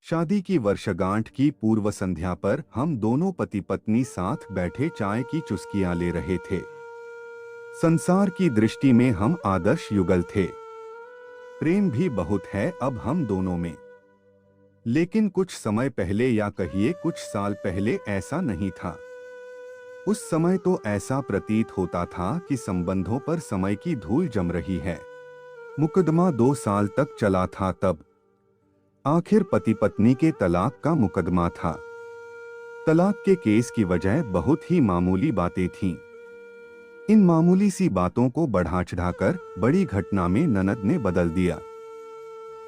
शादी की वर्षगांठ की पूर्व संध्या पर हम दोनों पति पत्नी साथ बैठे चाय की चुस्कियां ले रहे थे। संसार की दृष्टि में हम आदर्श युगल थे। प्रेम भी बहुत है अब हम दोनों में। लेकिन कुछ समय पहले या कहिए कुछ साल पहले ऐसा नहीं था। उस समय तो ऐसा प्रतीत होता था कि संबंधों पर समय की धूल जम रही है। मुकदमा 2 साल तक चला था तब आखिर पति पत्नी के तलाक का मुकदमा था। तलाक के केस की वजह बहुत ही मामूली बातें थीं। इन मामूली सी बातों को बढ़ा चढ़ाकर बड़ी घटना में ननद ने बदल दिया।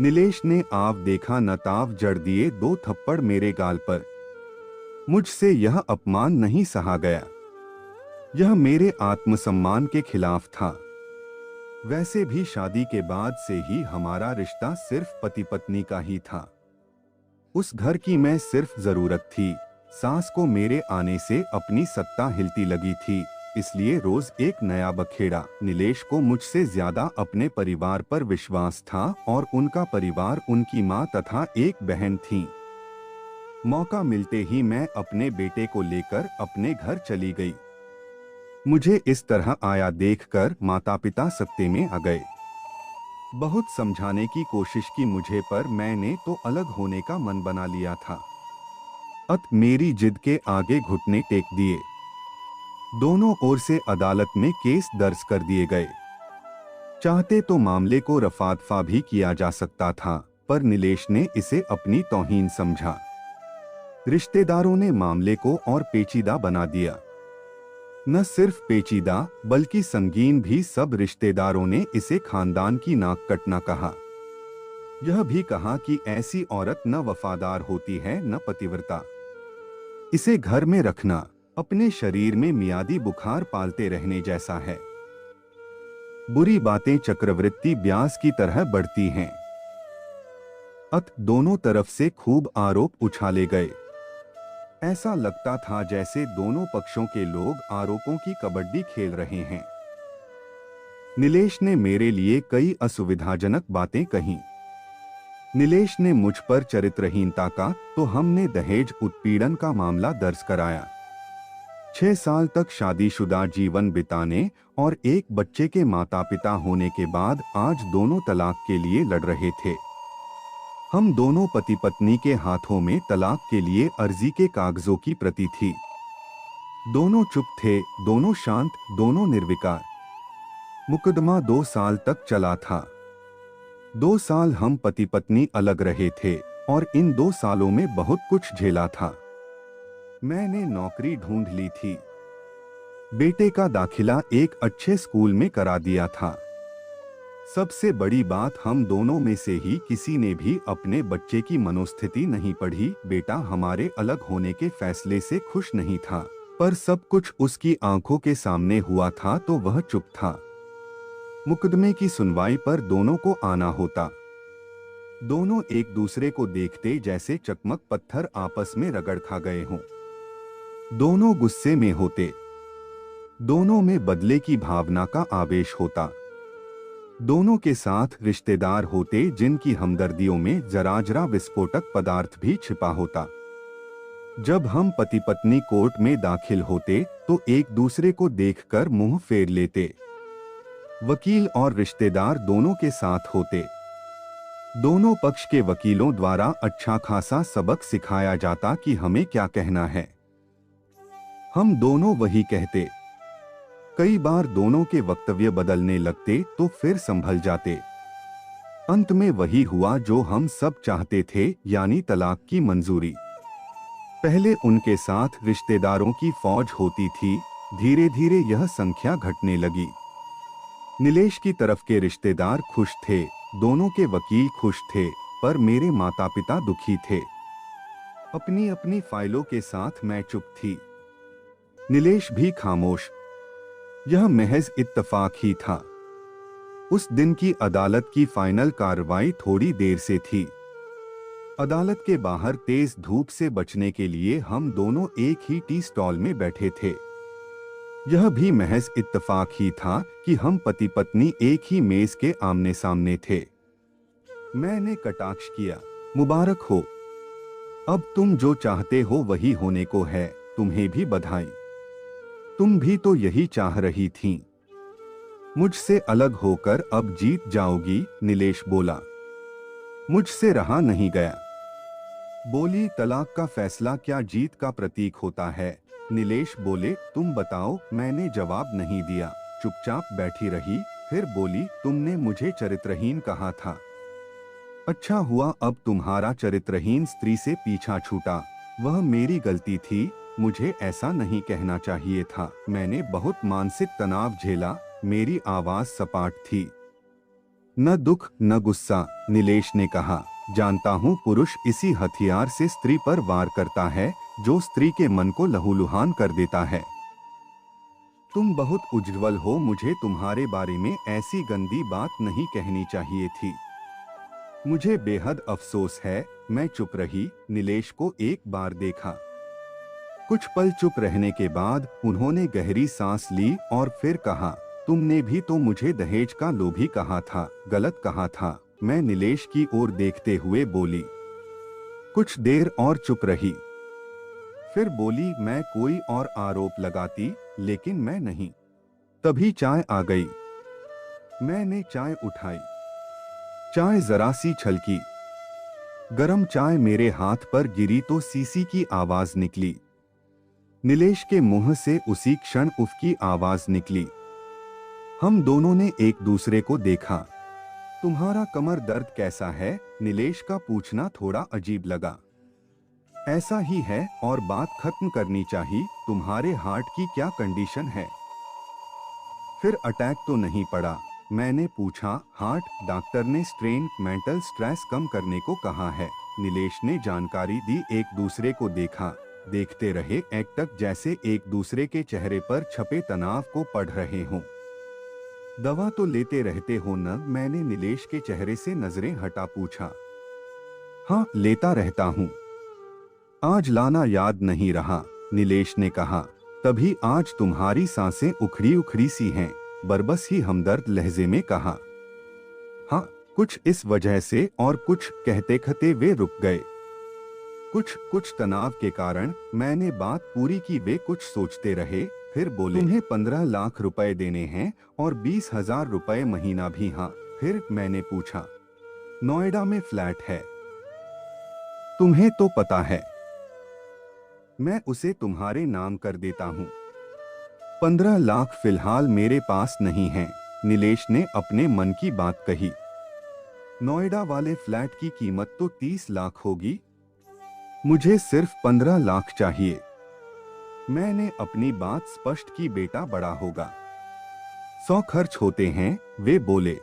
नीलेश ने आव देखा न ताव जड़ दिए 2 थप्पड़ मेरे गाल पर। मुझसे यह अपमान नहीं सहा गया। यह मेरे आत्मसम्मान के खिलाफ था। वैसे भी शादी के बाद से ही हमारा रिश्ता सिर्फ पति पत्नी का ही था। उस घर की मैं सिर्फ जरूरत थी। सास को मेरे आने से अपनी सत्ता हिलती लगी थी, इसलिए रोज एक नया बखेड़ा। नीलेश को मुझसे ज्यादा अपने परिवार पर विश्वास था और उनका परिवार उनकी माँ तथा एक बहन थी। मौका मिलते ही मैं अपने बेटे को लेकर अपने घर चली गई। मुझे इस तरह आया देखकर माता पिता सत्ते में आ गए। बहुत समझाने की कोशिश की मुझे, पर मैंने तो अलग होने का मन बना लिया था। मेरी जिद के आगे घुटने टेक दिए। दोनों ओर से अदालत में केस दर्ज कर दिए गए। चाहते तो मामले को रफा-दफा भी किया जा सकता था, पर नीलेश ने इसे अपनी तौहीन समझा। रिश्तेदारों ने मामले को और पेचीदा बना दिया। न सिर्फ पेचीदा बल्कि संगीन भी। सब रिश्तेदारों ने इसे खानदान की नाक कटना कहा। यह भी कहा कि ऐसी औरत न वफादार होती है न पतिव्रता। इसे घर में रखना अपने शरीर में मियादी बुखार पालते रहने जैसा है। बुरी बातें चक्रवृत्ति ब्याज की तरह बढ़ती हैं। दोनों तरफ से खूब आरोप उछाले गए। ऐसा लगता था जैसे दोनों पक्षों के लोग आरोपों की कबड्डी खेल रहे हैं। नीलेश ने मेरे लिए कई असुविधाजनक बातें कहीं। नीलेश ने मुझ पर चरित्रहीनता का, तो हमने दहेज उत्पीड़न का मामला दर्ज कराया। 6 साल तक शादीशुदा जीवन बिताने और एक बच्चे के माता पिता होने के बाद आज दोनों तलाक के लिए लड़ रहे थे। हम दोनों पति पत्नी के हाथों में तलाक के लिए अर्जी के कागजों की प्रति थी। दोनों चुप थे, दोनों शांत, दोनों निर्विकार। मुकदमा 2 साल तक चला था। 2 साल हम पति पत्नी अलग रहे थे और इन 2 सालों में बहुत कुछ झेला था। मैंने नौकरी ढूंढ ली थी। बेटे का दाखिला एक अच्छे स्कूल में करा दिया था। सबसे बड़ी बात, हम दोनों में से ही किसी ने भी अपने बच्चे की मनोस्थिति नहीं पढ़ी। बेटा हमारे अलग होने के फैसले से खुश नहीं था, पर सब कुछ उसकी आंखों के सामने हुआ था तो वह चुप था। मुकदमे की सुनवाई पर दोनों को आना होता। दोनों एक दूसरे को देखते जैसे चकमक पत्थर आपस में रगड़ खा गए हों। दोनों गुस्से में होते। दोनों में बदले की भावना का आवेश होता। दोनों के साथ रिश्तेदार होते जिनकी हमदर्दियों में जरा विस्फोटक पदार्थ भी छिपा होता। जब हम पति पत्नी कोर्ट में दाखिल होते तो एक दूसरे को देखकर मुंह फेर लेते। वकील और रिश्तेदार दोनों के साथ होते। दोनों पक्ष के वकीलों द्वारा अच्छा खासा सबक सिखाया जाता कि हमें क्या कहना है। हम दोनों वही कहते। कई बार दोनों के वक्तव्य बदलने लगते तो फिर संभल जाते। अंत में वही हुआ जो हम सब चाहते थे, यानी तलाक की मंजूरी। पहले उनके साथ रिश्तेदारों की फौज होती थी, धीरे धीरे यह संख्या घटने लगी। नीलेश की तरफ के रिश्तेदार खुश थे, दोनों के वकील खुश थे, पर मेरे माता पिता दुखी थे। अपनी अपनी फाइलों के साथ मैं चुप थी। नीलेश भी खामोश। यह महज इत्तफाक ही था। उस दिन की अदालत की फाइनल कार्रवाई थोड़ी देर से थी। अदालत के बाहर तेज धूप से बचने के लिए हम दोनों एक ही टी स्टॉल में बैठे थे। यह भी महज इत्तफाक ही था कि हम पति पत्नी एक ही मेज के आमने सामने थे। मैंने कटाक्ष किया, मुबारक हो। अब तुम जो चाहते हो वही होने को है, तुम्हें भी बधाई। तुम भी तो यही चाह रही थी। मुझसे अलग होकर अब जीत जाओगी, नीलेश बोला। मुझसे रहा नहीं गया। बोली, तलाक का फैसला क्या जीत का प्रतीक होता है? नीलेश बोले, तुम बताओ। मैंने जवाब नहीं दिया, चुपचाप बैठी रही। फिर बोली, तुमने मुझे चरित्रहीन कहा था। अच्छा हुआ अब तुम्हारा चरित्रहीन स्त्री से पीछा छूटा। वह मेरी गलती थी, मुझे ऐसा नहीं कहना चाहिए था। मैंने बहुत मानसिक तनाव झेला। मेरी आवाज सपाट थी, न दुख न गुस्सा। नीलेश ने कहा, जानता हूँ पुरुष इसी हथियार से स्त्री पर वार करता है जो स्त्री के मन को लहूलुहान कर देता है। तुम बहुत उज्ज्वल हो, मुझे तुम्हारे बारे में ऐसी गंदी बात नहीं कहनी चाहिए थी। मुझे बेहद अफसोस है। मैं चुप रही। नीलेश को एक बार देखा। कुछ पल चुप रहने के बाद उन्होंने गहरी सांस ली और फिर कहा, तुमने भी तो मुझे दहेज का लोभी कहा था। गलत कहा था। मैं नीलेश की ओर देखते हुए बोली। कुछ देर और चुप रही, फिर बोली, मैं कोई और आरोप लगाती, लेकिन मैं नहीं। तभी चाय आ गई। मैंने चाय उठाई। चाय जरा सी छलकी। गरम चाय मेरे हाथ पर गिरी तो सीसी की आवाज निकली। नीलेश के मुंह से उसी क्षण उफ की आवाज निकली। हम दोनों ने एक दूसरे को देखा। तुम्हारा कमर दर्द कैसा है? नीलेश का पूछना थोड़ा अजीब लगा। ऐसा ही है और बात खत्म करनी चाहिए। तुम्हारे हार्ट की क्या कंडीशन है? फिर अटैक तो नहीं पड़ा? मैंने पूछा। हार्ट डॉक्टर ने स्ट्रेन मेंटल स्ट्रेस कम करने को कहा है। नीलेश ने जानकारी दी। एक दूसरे को देखा। देखते रहे एकटक, जैसे एक दूसरे के चेहरे पर छपे तनाव को पढ़ रहे हों। दवा तो लेते रहते हो न? मैंने नीलेश के चेहरे से नजरें हटा पूछा। हाँ, लेता रहता हूँ। आज लाना याद नहीं रहा, नीलेश ने कहा। तभी आज तुम्हारी सांसें उखड़ी उखड़ी सी हैं, बरबस ही हमदर्द लहजे में कहा। हाँ, कुछ इस वजह से और कुछ कहते कहते वे रुक गए। कुछ तनाव के कारण। मैंने बात पूरी की। वे कुछ सोचते रहे, फिर बोले, तुम्हें 15 लाख रुपए देने हैं और 20,000 रुपए महीना भी। हाँ। फिर मैंने पूछा, नोएडा में फ्लैट है? तुम्हें तो पता है। मैं उसे तुम्हारे नाम कर देता हूँ। 15 लाख फिलहाल मेरे पास नहीं है। नीलेश ने अपने मन की बात कही। नोएडा वाले फ्लैट की कीमत तो 30 लाख होगी। मुझे सिर्फ 15 लाख चाहिए। मैंने अपनी बात स्पष्ट की। बेटा बड़ा होगा, 100 खर्च होते हैं। वे बोले,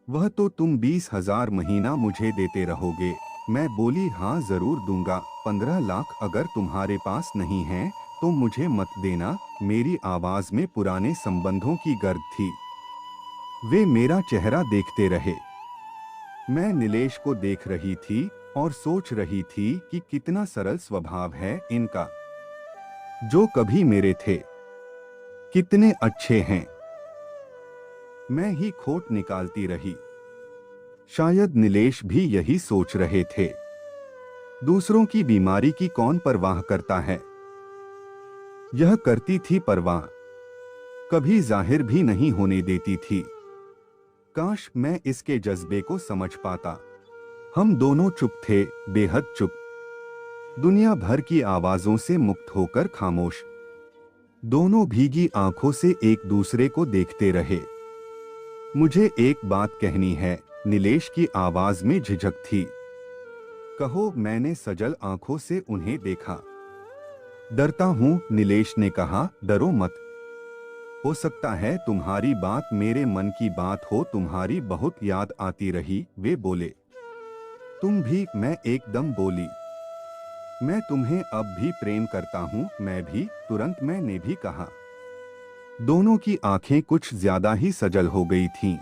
वह तो तुम 20,000 महीना मुझे देते रहोगे। मैं बोली, हाँ जरूर दूंगा। 15 लाख अगर तुम्हारे पास नहीं है तो मुझे मत देना। मेरी आवाज में पुराने संबंधों की गर्द थी। वे मेरा चेहरा देखते रहे। मैं नीलेश को देख रही थी और सोच रही थी कि कितना सरल स्वभाव है इनका। जो कभी मेरे थे, कितने अच्छे हैं। मैं ही खोट निकालती रही। शायद नीलेश भी यही सोच रहे थे। दूसरों की बीमारी की कौन परवाह करता है? यह करती थी परवाह, कभी जाहिर भी नहीं होने देती थी। काश मैं इसके जज्बे को समझ पाता। हम दोनों चुप थे, बेहद चुप। दुनिया भर की आवाजों से मुक्त होकर खामोश। दोनों भीगी आंखों से एक दूसरे को देखते रहे। मुझे एक बात कहनी है, नीलेश की आवाज में झिझक थी। कहो। मैंने सजल आंखों से उन्हें देखा। डरता हूं, नीलेश ने कहा। डरो मत। हो सकता है तुम्हारी बात मेरे मन की बात हो। तुम्हारी बहुत याद आती रही। वे बोले, तुम भी? मैं एकदम बोली, मैं तुम्हें अब भी प्रेम करता हूँ। मैं भी। तुरंत मैंने भी कहा। दोनों की आंखें कुछ ज्यादा ही सजल हो गई थीं।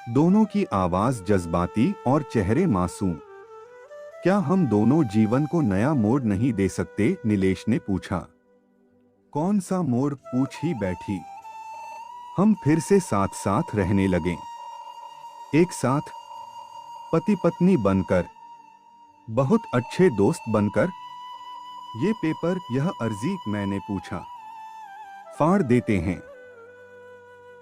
दोनों की आवाज जज्बाती और चेहरे मासूम। क्या हम दोनों जीवन को नया मोड़ नहीं दे सकते? नीलेश ने पूछा। कौन सा मोड़? पूछ ही बैठी। हम फिर से साथ साथ रहने लगे, एक साथ, पति पत्नी बनकर। बहुत अच्छे दोस्त बनकर। ये पेपर, यह अर्जी, मैंने पूछा। फाड़ देते हैं,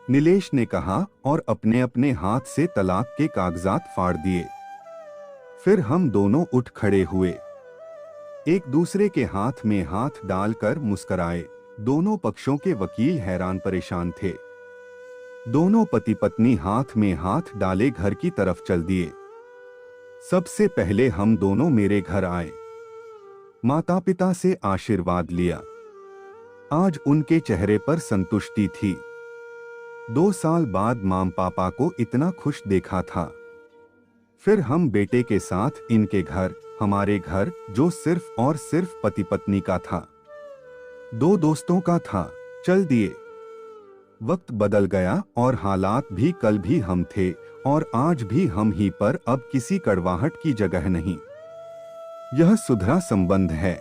नीलेश ने कहा और अपने अपने हाथ से तलाक के कागजात फाड़ दिए। फिर हम दोनों उठ खड़े हुए, एक दूसरे के हाथ में हाथ डालकर मुस्कराए। दोनों पक्षों के वकील हैरान परेशान थे। दोनों पति पत्नी हाथ में हाथ डाले घर की तरफ चल दिए। सबसे पहले हम दोनों मेरे घर आए, माता पिता से आशीर्वाद लिया। आज उनके चेहरे पर संतुष्टि थी। 2 साल बाद मां पापा को इतना खुश देखा था। फिर हम बेटे के साथ इनके घर, हमारे घर, जो सिर्फ और सिर्फ पति पत्नी का था, 2 दोस्तों का था, चल दिए। वक्त बदल गया और हालात भी। कल भी हम थे और आज भी हम ही, पर अब किसी कड़वाहट की जगह नहीं। यह सुधरा संबंध है,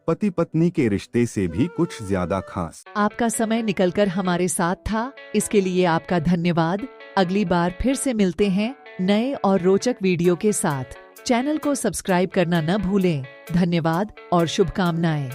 पति पत्नी के रिश्ते से भी कुछ ज्यादा खास। आपका समय निकलकर हमारे साथ था, इसके लिए आपका धन्यवाद। अगली बार फिर से मिलते हैं नए और रोचक वीडियो के साथ। चैनल को सब्सक्राइब करना न भूलें। धन्यवाद और शुभकामनाएं।